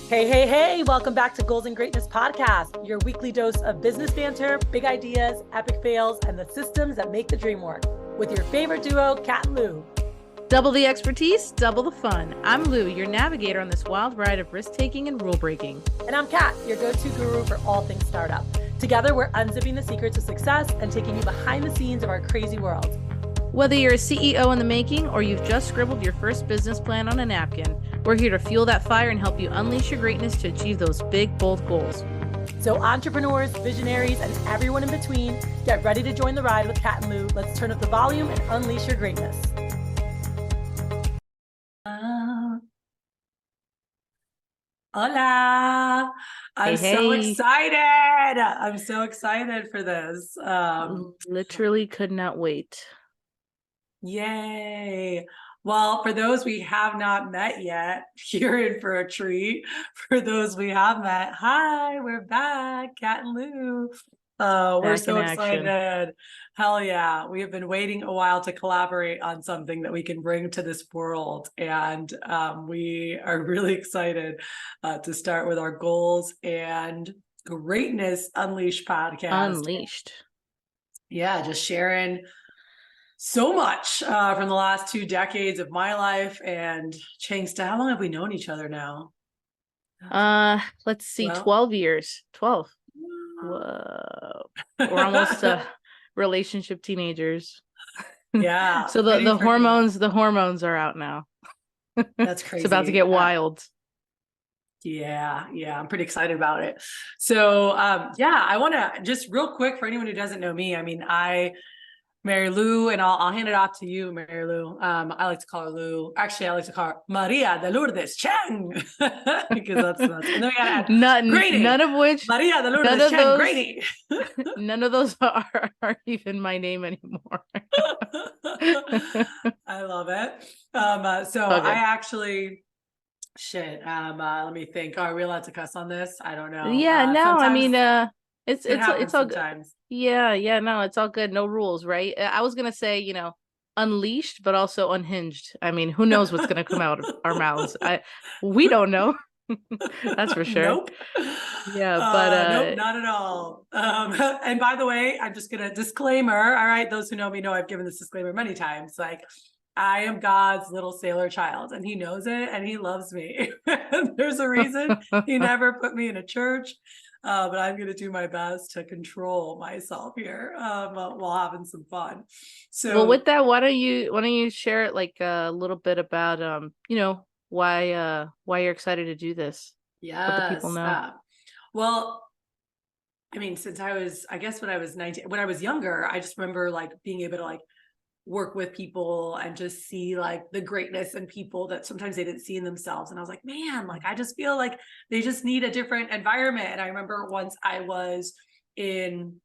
Hey, hey, hey, welcome back to Goals and Greatness Podcast, your weekly dose of business banter, big ideas, epic fails, and the systems that make the dream work with your favorite duo, Kat and Lou. Double the expertise, double the fun. I'm Lou, your navigator on this wild ride of risk-taking and rule-breaking. And I'm Kat, your go-to guru for all things startup. Together, we're unzipping the secrets of success and taking you behind the scenes of our crazy world. Whether you're a CEO in the making or you've just scribbled your first business plan on a napkin, we're here to fuel that fire and help you unleash your greatness to achieve those big, bold goals. So entrepreneurs, visionaries, and everyone in between, get ready to join the ride with Kat and Lou. Let's turn up the volume and unleash your greatness. Hola. I'm so excited. I'm so excited for this. Literally could not wait. Yay. Well, for those we have not met yet, you're in for a treat. For those we have met, hi, we're back, Kat and Lou. We're so excited. Hell yeah. We have been waiting a while to collaborate on something that we can bring to this world. And we are really excited to start with our Goals and Greatness Unleashed podcast. Unleashed. Yeah, just sharing so much from the last 2 decades of my life. And Changsta, how long have we known each other now? Let's see, 12 years. 12. Whoa. We're almost relationship teenagers. Yeah. So the hormones are out now. That's crazy. It's about to get wild. Yeah, I'm pretty excited about it. So I want to just real quick, for anyone who doesn't know me, I mean, Mary Lou, and I'll hand it off to you, Mary Lou. I like to call her Lou. Actually, I like to call her Maria de Lourdes Chang because that's and then we gotta add Grady. None of which Maria de Lourdes Chang Grady. None of those are even my name anymore. I love it. I actually let me think. Are we allowed to cuss on this? I don't know. Yeah, no, I mean it's all good. Yeah, no, it's all good. No rules, right? I was gonna say, unleashed, but also unhinged. I mean, who knows what's gonna come out of our mouths? We don't know. That's for sure. Nope. Yeah, but nope, not at all. And by the way, I'm just gonna disclaimer. All right, those who know me know I've given this disclaimer many times. Like, I am God's little sailor child, and he knows it, and he loves me. There's a reason he never put me in a church. But I'm going to do my best to control myself here while having some fun. So, well, with that, why don't you share it like a little bit about why you're excited to do this? Yeah, let the people know. Well, I mean, when I was 19, when I was younger, I just remember like being able to like work with people and just see like the greatness in people that sometimes they didn't see in themselves. And I was like, man, like, I just feel like they just need a different environment. And I remember once I was in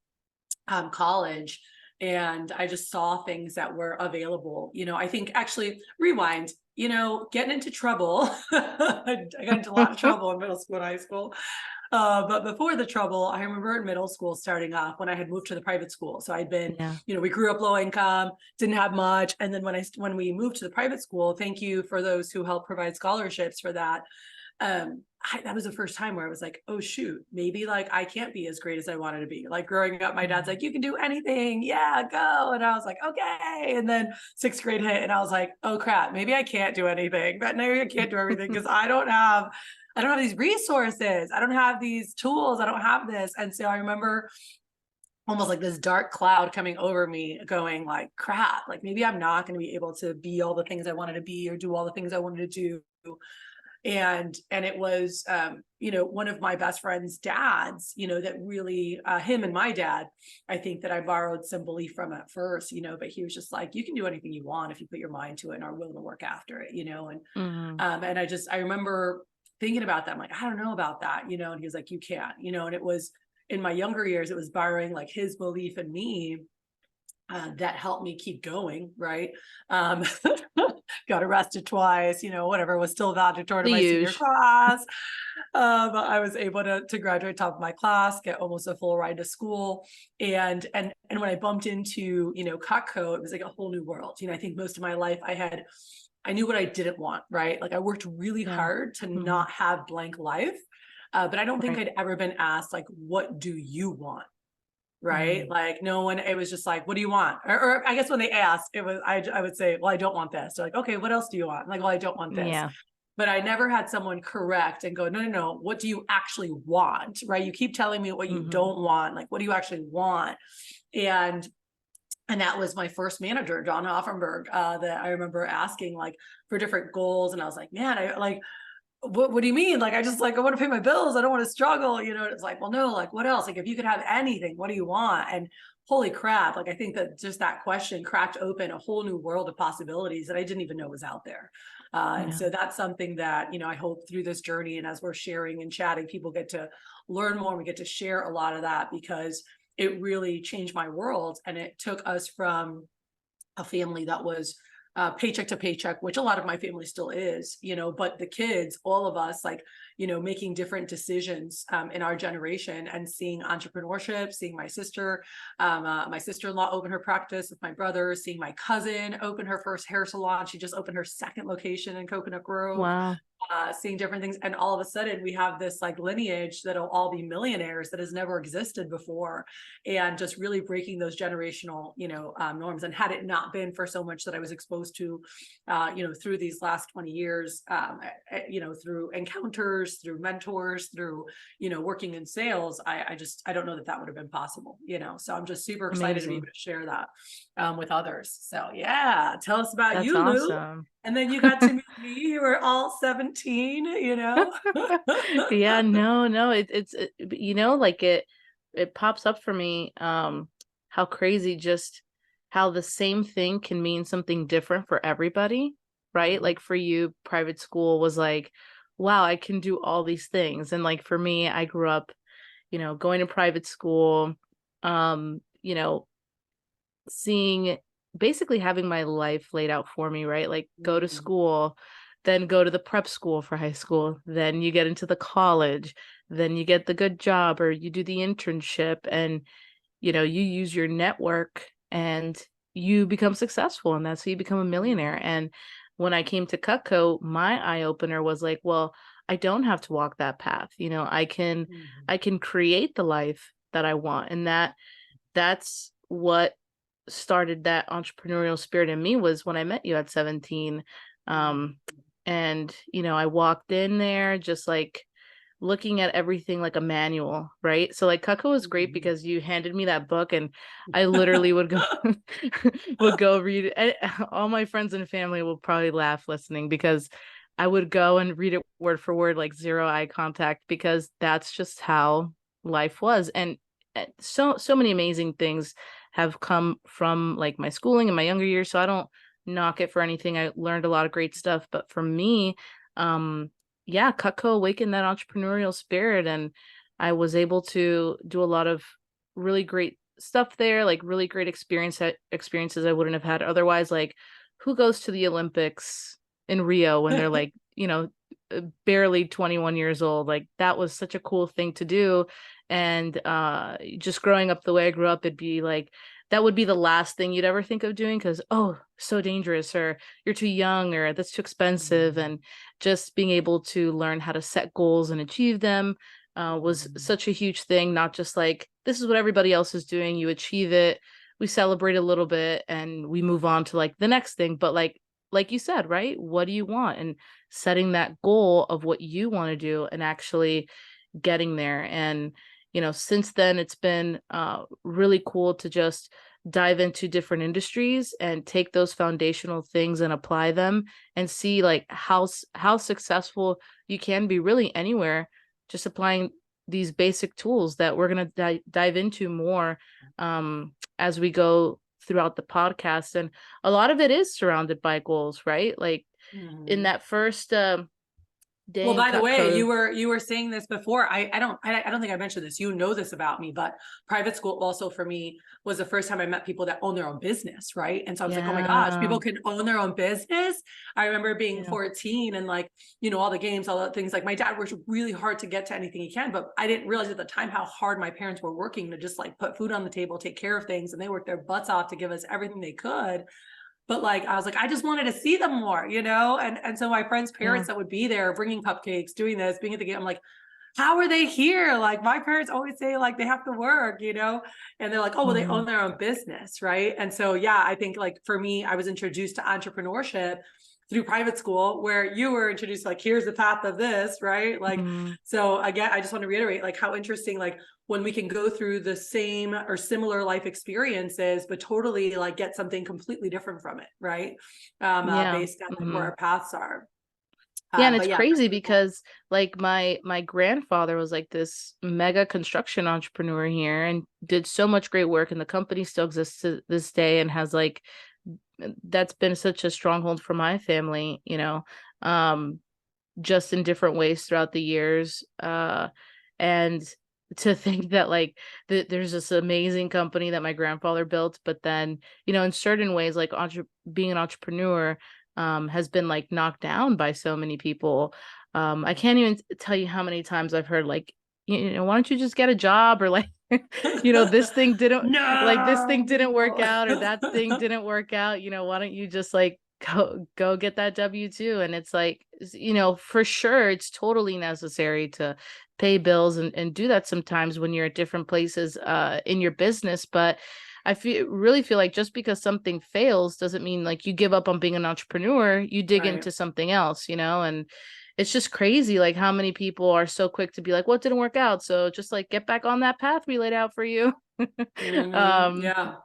college and I just saw things that were available. I think actually rewind, getting into trouble. I got into a lot of trouble in middle school and high school. But before the trouble, I remember in middle school starting off when I had moved to the private school. So I'd been, we grew up low income, didn't have much. And then when we moved to the private school, thank you for those who helped provide scholarships for that. That was the first time where I was like, oh shoot, maybe like I can't be as great as I wanted to be. Like growing up, my dad's like, you can do anything. Yeah, go. And I was like, okay. And then 6th grade hit and I was like, oh crap, maybe I can't do anything, but maybe I can't do everything because I don't have these resources. I don't have these tools. I don't have this. And so I remember almost like this dark cloud coming over me going like, crap, like maybe I'm not going to be able to be all the things I wanted to be or do all the things I wanted to do. And it was, one of my best friend's dads, that really, him and my dad, I think that I borrowed some belief from at first, but he was just like, you can do anything you want if you put your mind to it and are willing to work after it, and I remember thinking about that. I'm like, I don't know about that, and he was like, you can't, and it was in my younger years, it was borrowing like his belief in me that helped me keep going. Right. Got arrested twice, whatever, was still valedictorian of my senior class. But I was able to graduate top of my class, get almost a full ride to school. And when I bumped into, Cutco, it was like a whole new world. I think most of my life I had I knew what I didn't want, right? Like I worked really hard to not have blank life. But I don't think I'd ever been asked like, what do you want? Right. Like no one, it was just like, what do you want? Or I guess when they asked, it was, I would say, well, I don't want this. They're like, okay, what else do you want? I'm like, well, I don't want this. Yeah. But I never had someone correct and go, no, no, no. What do you actually want? Right. You keep telling me what you don't want. Like, what do you actually want? And that was my first manager, John Hoffenberg, that I remember asking like for different goals. And I was like, man, I like, what do you mean? Like, I just like, I want to pay my bills. I don't want to struggle. You know, it's like, well, no, like what else? Like if you could have anything, what do you want? And holy crap. Like, I think that just that question cracked open a whole new world of possibilities that I didn't even know was out there. And so that's something that, you know, I hope through this journey and as we're sharing and chatting, people get to learn more and we get to share a lot of that because it really changed my world. And it took us from a family that was paycheck to paycheck, which a lot of my family still is, you know, but the kids, all of us, like, you know, making different decisions in our generation and seeing entrepreneurship, seeing my sister-in-law open her practice with my brother, seeing my cousin open her first hair salon. She just opened her second location in Coconut Grove. Wow. Seeing different things. And all of a sudden we have this like lineage that'll all be millionaires that has never existed before. And just really breaking those generational, you know, norms. And had it not been for so much that I was exposed to, you know, through these last 20 years, you know, through encounters, through mentors, through, you know, working in sales, I don't know that that would have been possible, you know, so I'm just super excited to be able to share that with others. So yeah, tell us about That's you, Lou. awesome. And then you got to meet me. You were all 17, you know? Yeah, no, it's you know, like it pops up for me, how crazy just how the same thing can mean something different for everybody, right? Like for you, private school was like, wow, I can do all these things. And like for me, I grew up, you know, going to private school, you know, seeing basically having my life laid out for me, right? Like go to school, then go to the prep school for high school, then you get into the college, then you get the good job or you do the internship and you know, you use your network and you become successful and that's how you become a millionaire. And when I came to Cutco, my eye opener was like, well, I don't have to walk that path. You know, I can create the life that I want. And that's what started that entrepreneurial spirit in me was when I met you at 17. And, you know, I walked in there just like looking at everything like a manual, right? So like Cutco was great because you handed me that book and I literally would go would go read it. All my friends and family will probably laugh listening because I would go and read it word for word, like zero eye contact, because that's just how life was. And so many amazing things have come from like my schooling in my younger years. So I don't knock it for anything. I learned a lot of great stuff. But for me, yeah, Cutco awakened that entrepreneurial spirit and I was able to do a lot of really great stuff there, like really great experiences I wouldn't have had otherwise. Like who goes to the Olympics in Rio when they're like, you know, barely 21 years old? Like that was such a cool thing to do. And just growing up the way I grew up, it'd be like that would be the last thing you'd ever think of doing because, oh, so dangerous, or you're too young, or that's too expensive. And just being able to learn how to set goals and achieve them was such a huge thing. Not just like, this is what everybody else is doing, you achieve it, we celebrate a little bit, and we move on to like the next thing. But like you said, right? What do you want? And setting that goal of what you want to do and actually getting there. And you know, since then, it's been really cool to just dive into different industries and take those foundational things and apply them and see like how successful you can be really anywhere, just applying these basic tools that we're going to dive into more as we go throughout the podcast. And a lot of it is surrounded by goals, right? Like in that first day well, in by the way, Cutco. you were saying this before. I don't think I mentioned this. You know this about me, but private school also for me was the first time I met people that own their own business, right? And so I was like, oh my gosh, Yeah. people can own their own business. I remember being Yeah. 14 and like, you know, all the games, all the things. Like my dad worked really hard to get to anything he can, but I didn't realize at the time how hard my parents were working to just like put food on the table, take care of things, and they worked their butts off to give us everything they could. but like, I was like, I just wanted to see them more, you know? And so my friends' Yeah. parents that would be there bringing cupcakes, doing this, being at the game, I'm like, how are they here? Like my parents always say like they have to work, you know? And they're like, oh, well, they Mm-hmm. own their own business, right? And so, yeah, I think like for me, I was introduced to entrepreneurship through private school where you were introduced like, here's the path of this, right? Like, Mm-hmm. so again, I just want to reiterate like how interesting, like when we can go through the same or similar life experiences, but totally like get something completely different from it, right? Yeah. Based on like, where Mm-hmm. our paths are. Yeah, and But it's yeah, crazy really cool. because like my grandfather was like this mega construction entrepreneur here and did so much great work, and the company still exists to this day and has like that's been such a stronghold for my family, you know, um, just in different ways throughout the years. And to think that like there's this amazing company that my grandfather built, but then, you know, in certain ways, like being an entrepreneur has been like knocked down by so many people. I can't even tell you how many times I've heard like, you know, why don't you just get a job, or like, you know, this thing didn't like this thing didn't work No. out, or that thing didn't work out. You know, why don't you just like go get that W-2? And it's like, you know, for sure it's totally necessary to pay bills and do that sometimes when you're at different places in your business. But I really feel like just because something fails doesn't mean like you give up on being an entrepreneur. You dig Right. into something else, you know. And it's just crazy like how many people are so quick to be like, what didn't work out, so just like get back on that path we laid out for you. um Yeah.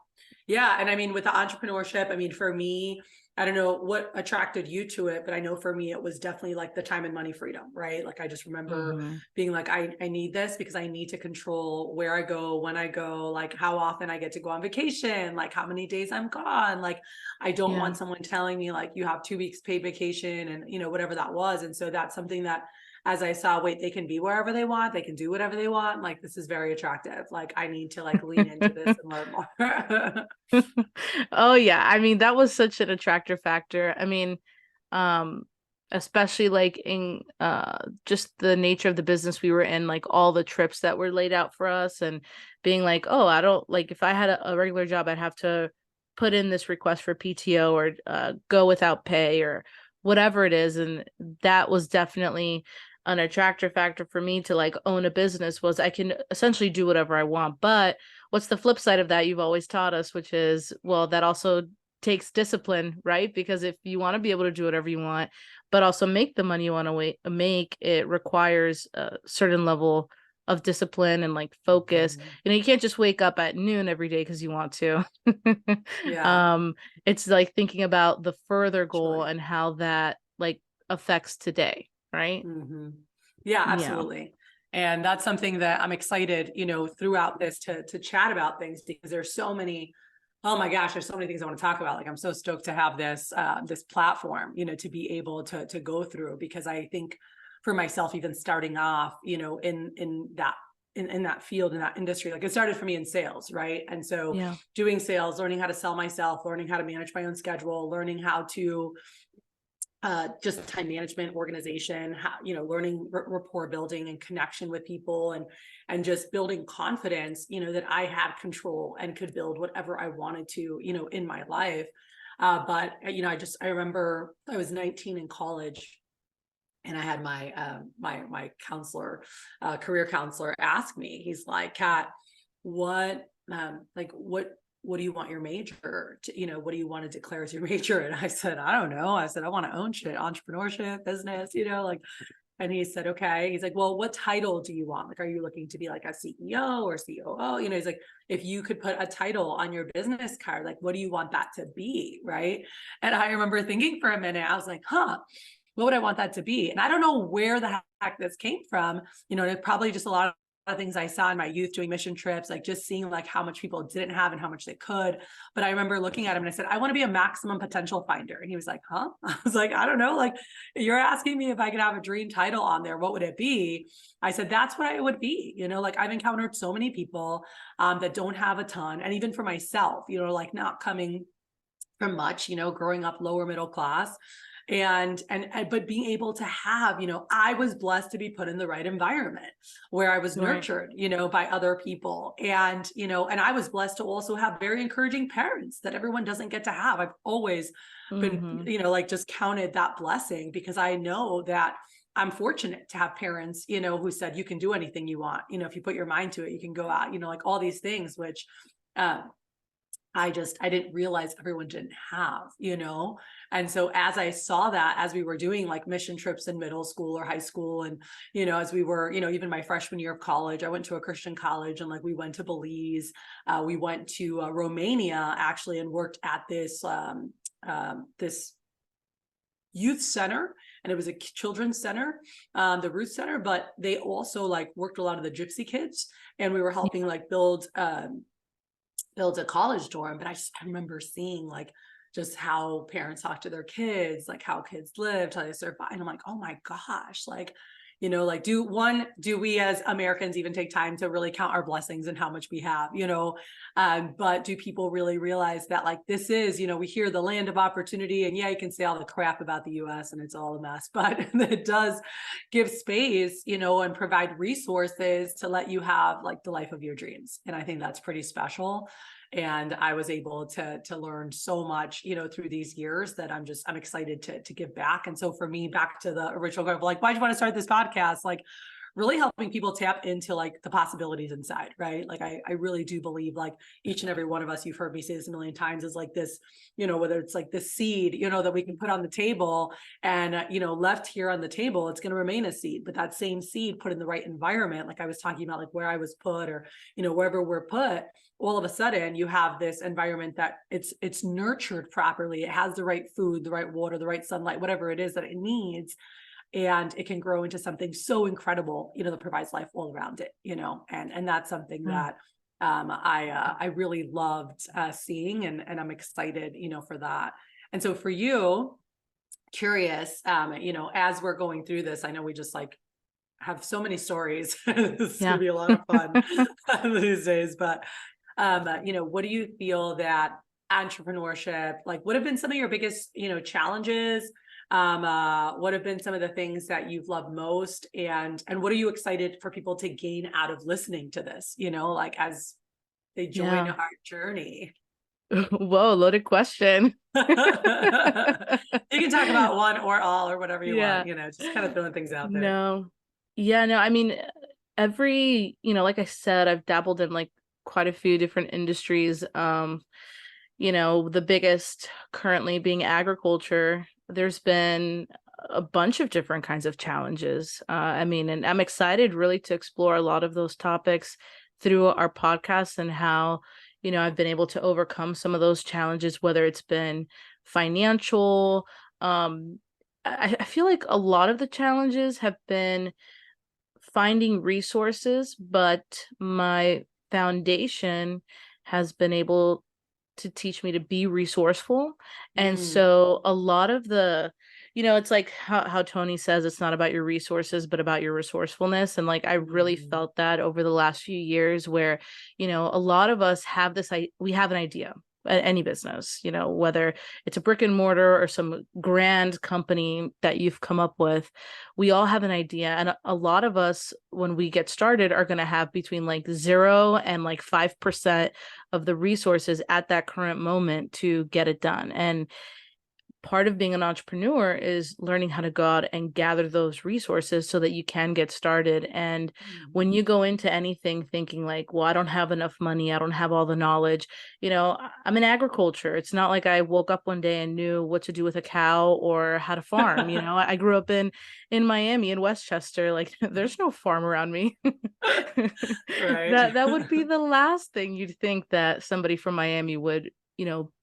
Yeah. And I mean, with the entrepreneurship, I mean, for me, I don't know what attracted you to it, but I know for me, it was definitely like the time and money freedom, right? Like I just remember mhm. being like, I need this because I need to control where I go, when I go, like how often I get to go on vacation, like how many days I'm gone. Like I don't Yeah. want someone telling me like you have 2 weeks paid vacation and, you know, whatever that was. And so that's something that as I saw, wait, they can be wherever they want, they can do whatever they want. Like this is very attractive. Like I need to like lean into this and learn more. Oh yeah, I mean that was such an attractor factor. I mean, um, especially like in just the nature of the business we were in, like all the trips that were laid out for us, and being like, oh, I don't like if I had a regular job, I'd have to put in this request for PTO or go without pay or whatever it is, and that was definitely an attractor factor for me to like own a business, was I can essentially do whatever I want. But what's the flip side of that? You've always taught us, which is, well, that also takes discipline, right? Because if you want to be able to do whatever you want, but also make the money you want to make, it requires a certain level of discipline and like focus. You know, you can't just wake up at noon every day because you want to. Yeah. um, it's like thinking about the further goal Choice. and how that like affects today, right? Yeah, Yeah. absolutely. And that's something that I'm excited, you know, throughout this to chat about things because there's so many, oh my gosh, there's so many things I want to talk about. Like I'm so stoked to have this platform, you know, to be able to go through because I think for myself, even starting off, you know, in that field, in that industry, like it started for me in sales, right? And so Yeah. doing sales, learning how to sell myself, learning how to manage my own schedule, learning how to just time management, organization, how, you know, learning rapport building and connection with people and just building confidence, you know, that I had control and could build whatever I wanted to, you know, in my life. But you know, I remember I was 19 in college and I had my counselor, career counselor ask me, he's like, Kat, what what do you want your major to, you know, what do you want to declare as your major? And I said, I don't know. I said, I want to own shit, entrepreneurship, business, you know, like, and he said, okay. He's like, well, what title do you want? Like, are you looking to be like a CEO or COO? You know, he's like, if you could put a title on your business card, like, what do you want that to be? Right. And I remember thinking for a minute, I was like, what would I want that to be? And I don't know where the heck this came from. You know, it's probably just a lot of things I saw in my youth doing mission trips, like just seeing like how much people didn't have and how much they could. But I remember looking at him and I said, I want to be a maximum potential finder. And he was like, huh? I was like, I don't know. Like, you're asking me if I could have a dream title on there, what would it be? I said, that's what it would be. You know, like I've encountered so many people that don't have a ton. And even for myself, you know, like not coming from much, you know, growing up lower middle class. But being able to have, I was blessed to be put in the right environment where I was nurtured, by other people. And I was blessed to also have very encouraging parents that everyone doesn't get to have. I've always been, like just counted that blessing, because I know that I'm fortunate to have parents, who said, you can do anything you want. If you put your mind to it, you can go out, like all these things, which, I didn't realize everyone didn't have, And so as I saw that, as we were doing like mission trips in middle school or high school, and, as we were, even my freshman year of college, I went to a Christian college, and like we went to Belize, we went to Romania actually, and worked at this, this youth center, and it was a children's center, the Ruth Center, but they also like worked a lot of the gypsy kids, and we were helping like build a college dorm. But I remember seeing like just how parents talk to their kids, like how kids lived, how they survive. And I'm like, oh my gosh, like, like do we as Americans even take time to really count our blessings and how much we have, but do people really realize that like this is, we hear the land of opportunity, and yeah, you can say all the crap about the US and it's all a mess, but it does give space, and provide resources to let you have like the life of your dreams. And I think that's pretty special. And I was able to learn so much, through these years, that I'm excited to give back. And so for me, back to the original goal of like, why do you want to start this podcast? Like really helping people tap into like the possibilities inside, right? Like I really do believe like each and every one of us, you've heard me say this a million times, is like this, whether it's like this seed, that we can put on the table, and, left here on the table, it's going to remain a seed. But that same seed put in the right environment, like I was talking about, like where I was put, or, wherever we're put, all of a sudden you have this environment that it's nurtured properly. It has the right food, the right water, the right sunlight, whatever it is that it needs. And it can grow into something so incredible, that provides life all around it, and that's something that I really loved seeing, and I'm excited, for that. And so for you, curious, as we're going through this, I know we just like have so many stories. This is gonna be a lot of fun these days, but what do you feel that entrepreneurship, like what have been some of your biggest, challenges? What have been some of the things that you've loved most, and what are you excited for people to gain out of listening to this, like as they join our journey? Whoa, loaded question. You can talk about one or all or whatever you want, just kind of throwing things out there. No. I mean, like I said, I've dabbled in like quite a few different industries. The biggest currently being agriculture. There's been a bunch of different kinds of challenges. And I'm excited really to explore a lot of those topics through our podcast, and how, I've been able to overcome some of those challenges, whether it's been financial. I feel like a lot of the challenges have been finding resources, but my foundation has been able to teach me to be resourceful. And so a lot of the, it's like how Tony says, it's not about your resources, but about your resourcefulness. And like, I really felt that over the last few years, where, a lot of us have we have an idea, any business, whether it's a brick and mortar or some grand company that you've come up with, we all have an idea. And a lot of us, when we get started, are going to have between like 0 and like 5% of the resources at that current moment to get it done. And part of being an entrepreneur is learning how to go out and gather those resources so that you can get started. And when you go into anything thinking like, well, I don't have enough money, I don't have all the knowledge, I'm in agriculture. It's not like I woke up one day and knew what to do with a cow or how to farm. I grew up in Miami, in Westchester. Like there's no farm around me. Right. That would be the last thing you'd think that somebody from Miami would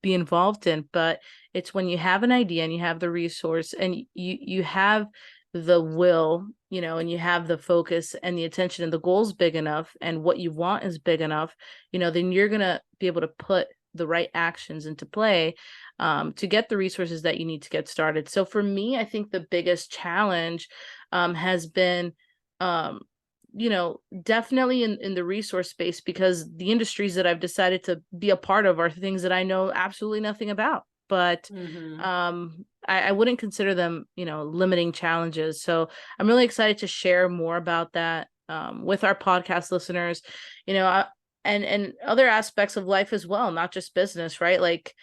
be involved in. But it's when you have an idea and you have the resource and you have the will, and you have the focus and the attention, and the goal's big enough and what you want is big enough, then you're going to be able to put the right actions into play to get the resources that you need to get started. So for me, I think the biggest challenge has been definitely in the resource space, because the industries that I've decided to be a part of are things that I know absolutely nothing about. but Mm-hmm. I wouldn't consider them, limiting challenges. So I'm really excited to share more about that with our podcast listeners, and other aspects of life as well, not just business, right? Like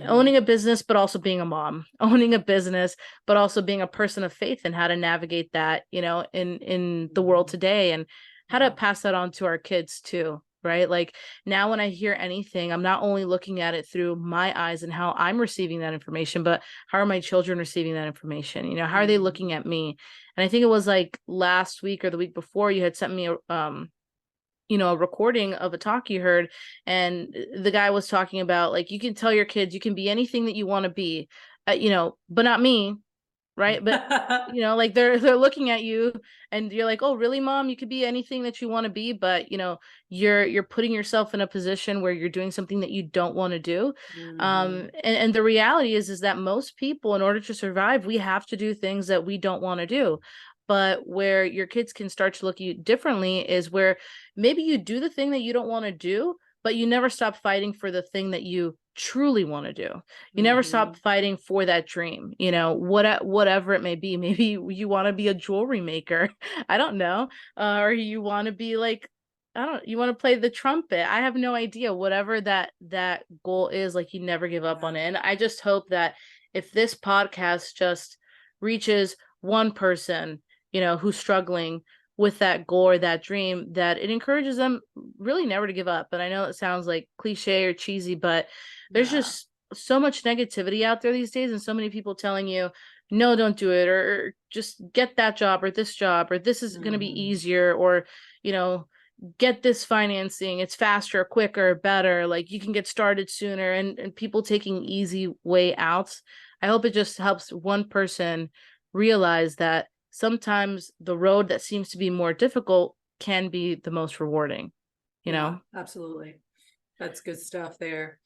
owning a business, but also being a mom, owning a business, but also being a person of faith, and how to navigate that, in the world today, and how to pass that on to our kids too. Right. Like now when I hear anything, I'm not only looking at it through my eyes and how I'm receiving that information, but how are my children receiving that information? How are they looking at me? And I think it was like last week or the week before, you had sent me a recording of a talk you heard, and the guy was talking about, like, you can tell your kids you can be anything that you want to be, but not me, right? But like they're looking at you, and you're like, oh really, mom? You could be anything that you want to be, but you're putting yourself in a position where you're doing something that you don't want to do. And the reality is that most people, in order to survive, we have to do things that we don't want to do. But where your kids can start to look at you differently is where maybe you do the thing that you don't want to do, but you never stop fighting for the thing that you truly want to do. You never stop fighting for that dream, whatever it may be. Maybe you want to be a jewelry maker. I don't know. Or you want to be like, you want to play the trumpet. I have no idea. Whatever that goal is, like, you never give up on it. And I just hope that if this podcast just reaches one person, who's struggling with that goal or that dream, that it encourages them really never to give up. And I know it sounds like cliche or cheesy, but there's just so much negativity out there these days, and so many people telling you, no, don't do it, or just get that job, or this is going to be easier, or, get this financing. It's faster, quicker, better. Like, you can get started sooner, and people taking easy way outs. I hope it just helps one person realize that sometimes the road that seems to be more difficult can be the most rewarding, Absolutely. That's good stuff there.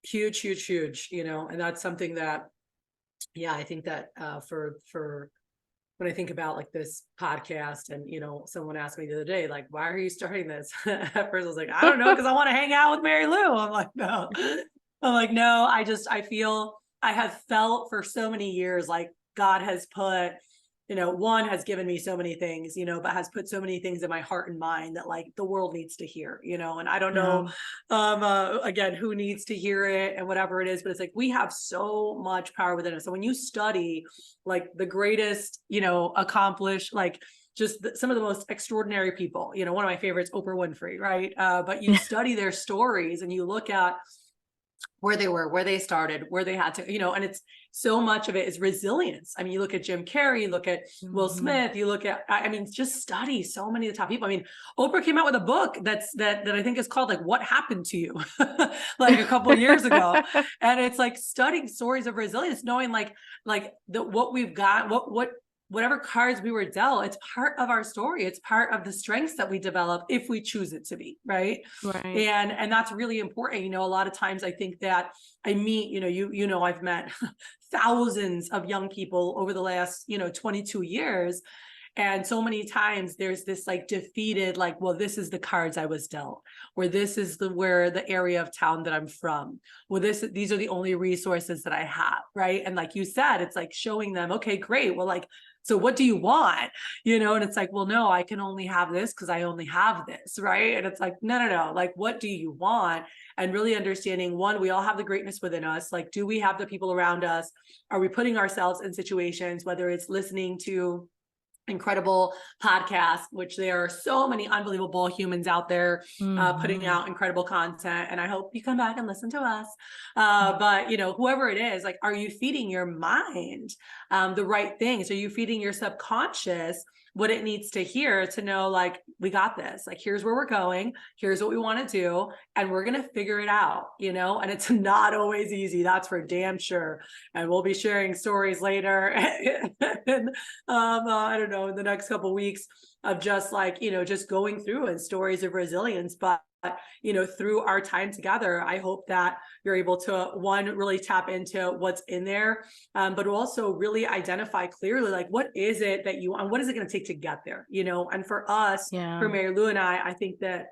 Huge, and that's something that, I think that for when I think about like this podcast, and someone asked me the other day, like, why are you starting this? At first I was like, I don't know, because I want to hang out with Mary Lou. I'm like, no. I feel I have felt for so many years like God has put, one has given me so many things, but has put so many things in my heart and mind that, like, the world needs to hear, and I don't know, again, who needs to hear it and whatever it is, but it's like, we have so much power within us. So when you study like the greatest, accomplished, like just some of the most extraordinary people, one of my favorites, Oprah Winfrey, right? But you study their stories and you look at where they were, where they started, where they had to, and it's so much of it is resilience. I mean, you look at Jim Carrey, you look at Will Smith, you look at, just study so many of the top people. I mean, Oprah came out with a book that I think is called like What Happened to You, like a couple of years ago. And it's like studying stories of resilience, knowing like what we've got, whatever cards we were dealt, it's part of our story. It's part of the strengths that we develop if we choose it to be, right? And that's really important. A lot of times I think that I meet, I've met thousands of young people over the last, 22 years. And so many times there's this like defeated, like, well, this is the cards I was dealt, or this is where the area of town that I'm from. Well, these are the only resources that I have. Right. And like you said, it's like showing them, okay, great. Well, like, so what do you want? And it's like, well, no, I can only have this because I only have this. Right. And it's like, no. Like, what do you want? And really understanding, one, we all have the greatness within us. Like, do we have the people around us? Are we putting ourselves in situations, whether it's listening to incredible podcasts, which there are so many unbelievable humans out there putting out incredible content, and I hope you come back and listen to us, but whoever it is, like, are you feeding your mind the right things? Are you feeding your subconscious what it needs to hear to know, like, we got this, like, here's where we're going, here's what we want to do, and we're going to figure it out, and it's not always easy, that's for damn sure. And we'll be sharing stories later and I don't know, in the next couple of weeks of just like, just going through and stories of resilience. But through our time together, I hope that you're able to, one, really tap into what's in there, but also really identify clearly, like, what is it that you want? What is it going to take to get there? And for us, for Mary Lou and I think that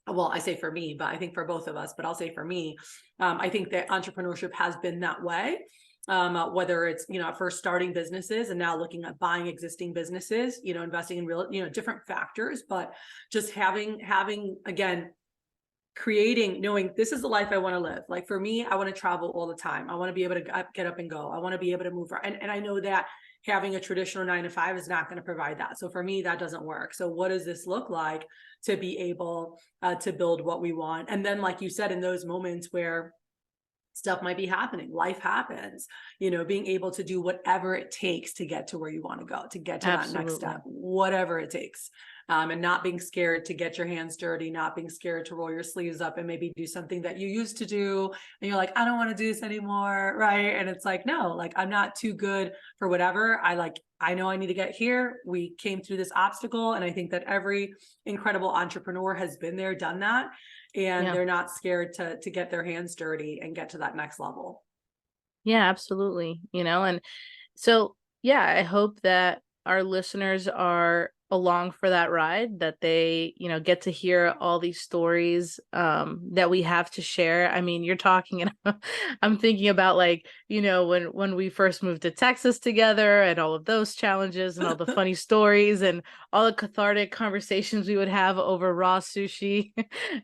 well, I say for me, but I think for both of us, but I'll say for me, I think that entrepreneurship has been that way. Whether it's, at first starting businesses and now looking at buying existing businesses, investing in real, different factors, but just having, again, creating, knowing this is the life I want to live. Like for me, I want to travel all the time. I want to be able to get up and go. I want to be able to move around. And I know that having a traditional 9 to 5 is not going to provide that. So for me, that doesn't work. So what does this look like to be able to build what we want? And then, like you said, in those moments where stuff might be happening, life happens, being able to do whatever it takes to get to where you want to go, to get to that next step, whatever it takes. And not being scared to get your hands dirty, not being scared to roll your sleeves up and maybe do something that you used to do. And you're like, I don't want to do this anymore. Right. And it's like, no, like I'm not too good for whatever. I know I need to get here. We came through this obstacle. And I think that every incredible entrepreneur has been there, done that. And they're not scared to get their hands dirty and get to that next level. Yeah, absolutely. And so, yeah, I hope that our listeners are along for that ride, that they, get to hear all these stories that we have to share. I mean, you're talking and I'm thinking about like, when we first moved to Texas together and all of those challenges and all the funny stories and all the cathartic conversations we would have over raw sushi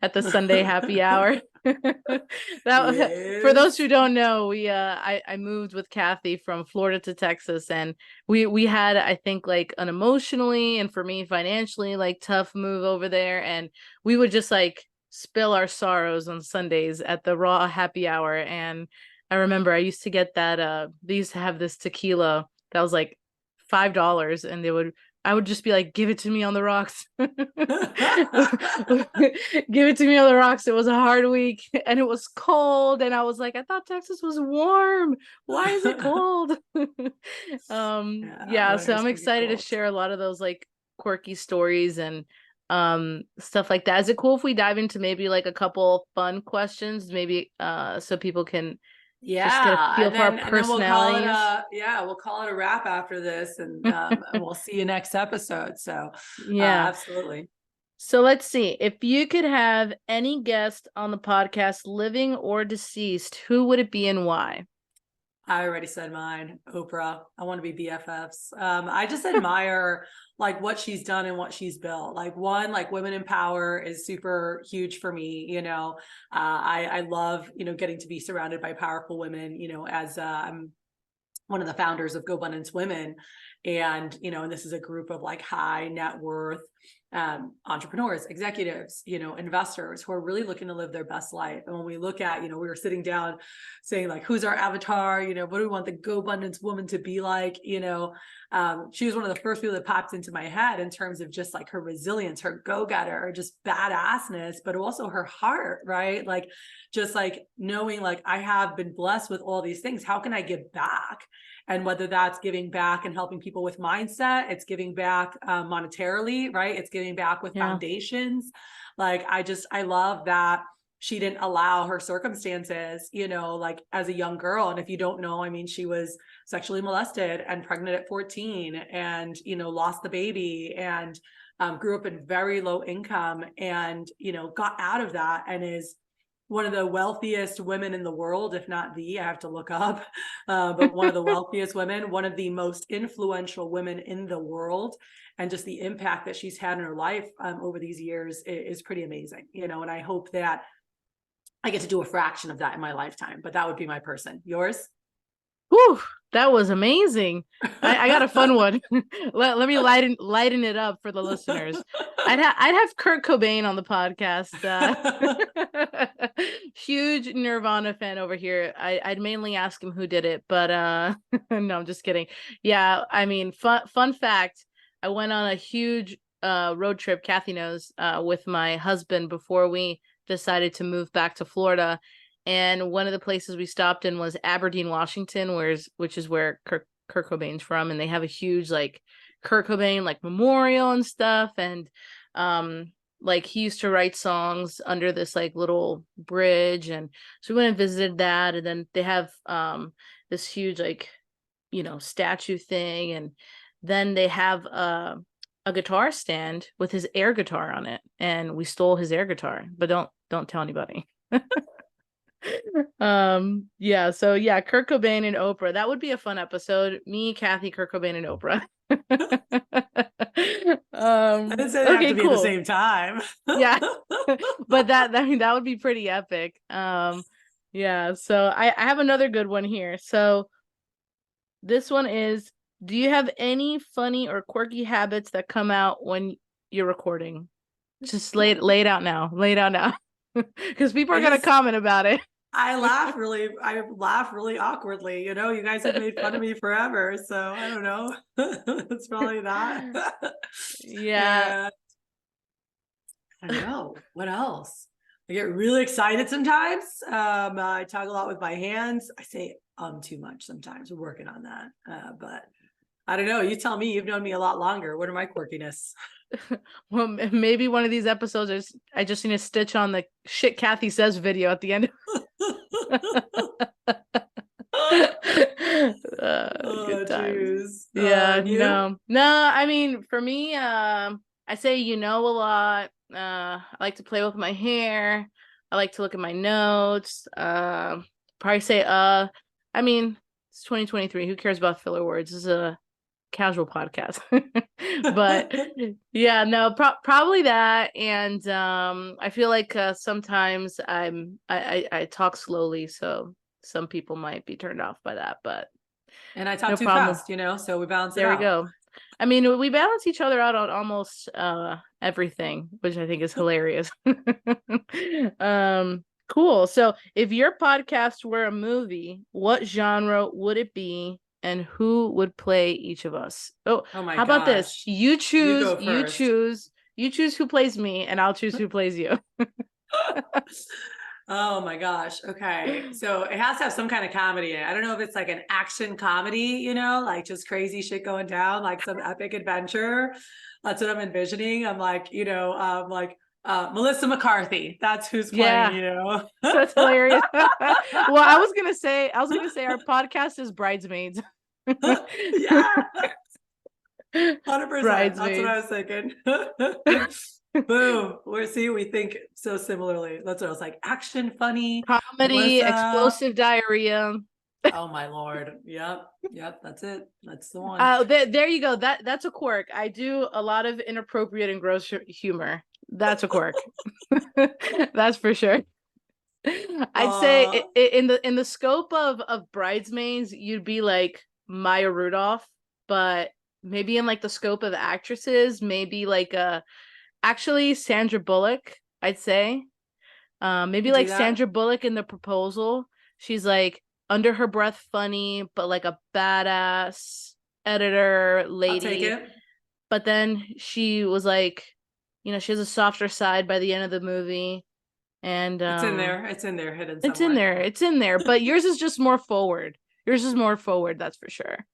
at the Sunday happy hour. For those who don't know, I moved with Kathy from Florida to Texas, and we had, I think, like an emotionally and for me financially like tough move over there, and we would just like spill our sorrows on Sundays at the raw happy hour. And I remember I used to get that they used to have this tequila that was like $5, and I would just be like, give it to me on the rocks. Give it to me on the rocks. It was a hard week and it was cold. And I was like, I thought Texas was warm. Why is it cold? So I'm excited to share a lot of those like quirky stories and stuff like that. Is it cool if we dive into maybe like a couple fun questions, maybe so people can just get a feel for our personalities? We'll call it a wrap after this, and we'll see you next episode. So absolutely. So let's see. If you could have any guest on the podcast, living or deceased, who would it be and why? I already said mine, Oprah. I want to be BFFs. I just admire like what she's done and what she's built. Like women in power is super huge for me. I love, getting to be surrounded by powerful women, as I'm one of the founders of GoBundance Women. And, and this is a group of like high net worth entrepreneurs, executives, investors who are really looking to live their best life. And when we look at, we were sitting down saying like, who's our avatar? What do we want the GoBundance woman to be like? She was one of the first people that popped into my head in terms of just like her resilience, her go-getter, just badassness, but also her heart, right? Like, just like knowing like I have been blessed with all these things. How can I give back? And whether that's giving back and helping people with mindset, it's giving back monetarily, right? It's giving back with foundations. Like, I love that she didn't allow her circumstances, like as a young girl. And if you don't know, I mean, she was sexually molested and pregnant at 14 and, lost the baby and grew up in very low income and, got out of that and is one of the wealthiest women in the world, if not I have to look up, but one of the wealthiest women, one of the most influential women in the world. And just the impact that she's had in her life over these years is pretty amazing, and I hope that I get to do a fraction of that in my lifetime, but that would be my person. Yours? Whew, that was amazing. I got a fun one. let me lighten it up for the listeners. I'd have Kurt Cobain on the podcast. Huge Nirvana fan over here. I'd mainly ask him who did it, but no, I'm just kidding. Yeah, I mean, fun fact. I went on a huge road trip, Kathy knows, with my husband before we decided to move back to Florida. And one of the places we stopped in was Aberdeen, Washington, which is where Kurt Cobain's from. And they have a huge like Kurt Cobain like memorial and stuff. And like he used to write songs under this like little bridge. And so we went and visited that. And then they have this huge like, statue thing. And then they have a guitar stand with his air guitar on it, and we stole his air guitar, but don't tell anybody. Yeah, so yeah, Kurt Cobain and Oprah. That would be a fun episode. Me, Kathy, Kurt Cobain, and Oprah. I didn't say they have Okay, to be at the cool. same time. Yeah. But that would be pretty epic. Yeah, so I have another good one here. So this one is, do you have any funny or quirky habits that come out when you're recording? Just lay it out now. Lay it out now. Because people are gonna comment about it. I laugh really awkwardly. You know, you guys have made fun of me forever, so I don't know. It's probably that. Yeah. And I don't know what else. I get really excited sometimes. I talk a lot with my hands. I say too much sometimes. We're working on that. But I don't know. You tell me. You've known me a lot longer. What are my quirkiness? Well, maybe one of these episodes is I just need to stitch on the shit Kathy says video at the end. Good times. Yeah, no. I mean, for me, I say a lot. I like to play with my hair. I like to look at my notes. Probably say I mean, it's 2023. Who cares about filler words? This is a casual podcast. But yeah, no, probably that. And I feel like sometimes I talk slowly, so some people might be turned off by that, but and I talk too fast, so we balance it out. There we go. I mean, we balance each other out on almost everything, which I think is hilarious. Cool. So if your podcast were a movie, what genre would it be, and who would play each of us? Oh my how about this? You choose who plays me, and I'll choose who plays you. Oh my gosh. Okay. So it has to have some kind of comedy. I don't know if it's like an action comedy, like just crazy shit going down, like some epic adventure. That's what I'm envisioning. I'm like, Melissa McCarthy. That's who's playing, That's hilarious. Well, I was gonna say our podcast is Bridesmaids. Yeah. 100%. That's what I was thinking. Boom. We think so similarly. That's what I was like. Action, funny, comedy, Melissa. Explosive diarrhea. Oh my Lord. Yep. That's it. That's the one. There you go. That's a quirk. I do a lot of inappropriate and gross humor. That's a quirk. That's for sure. I'd say in the scope of Bridesmaids, you'd be like Maya Rudolph, but maybe in like the scope of actresses, maybe like actually Sandra Bullock, I'd say. Maybe like Sandra Bullock in The Proposal. She's like under her breath funny, but like a badass editor lady. I'll take it. But then she was like, she has a softer side by the end of the movie. And it's in there hidden somewhere. It's in there, but yours is just more forward. That's for sure.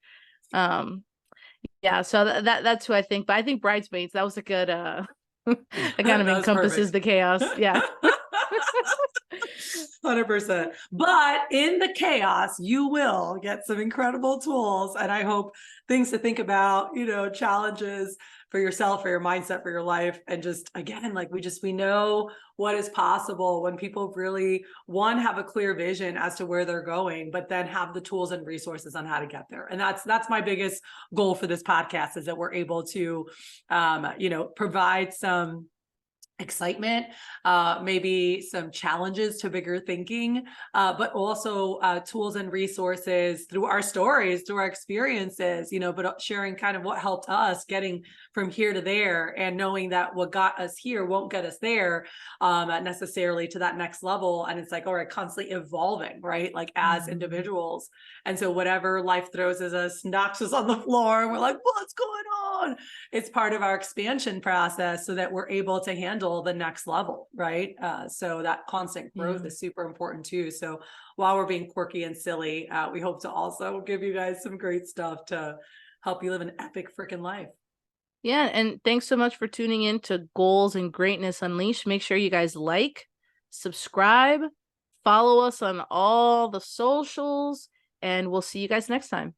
Yeah, so that's who I think. But I think Bridesmaids, that was a good that kind of encompasses the chaos. Yeah. 100%. But in the chaos, you will get some incredible tools, and I hope things to think about, challenges for yourself, for your mindset, for your life. And just, again, like we know what is possible when people really, one, have a clear vision as to where they're going, but then have the tools and resources on how to get there. And that's my biggest goal for this podcast, is that we're able to, provide some excitement, maybe some challenges to bigger thinking, but also tools and resources through our stories, through our experiences, but sharing kind of what helped us getting from here to there, and knowing that what got us here won't get us there necessarily to that next level. And it's like, all right, constantly evolving, right? Like as individuals. And so whatever life throws at us, knocks us on the floor, and we're like, what's going on? It's part of our expansion process so that we're able to handle the next level, right? So that constant growth is super important too. So while we're being quirky and silly, we hope to also give you guys some great stuff to help you live an epic freaking life. Yeah, and thanks so much for tuning in to Goals and Greatness Unleashed. Make sure you guys like, subscribe, follow us on all the socials, and we'll see you guys next time.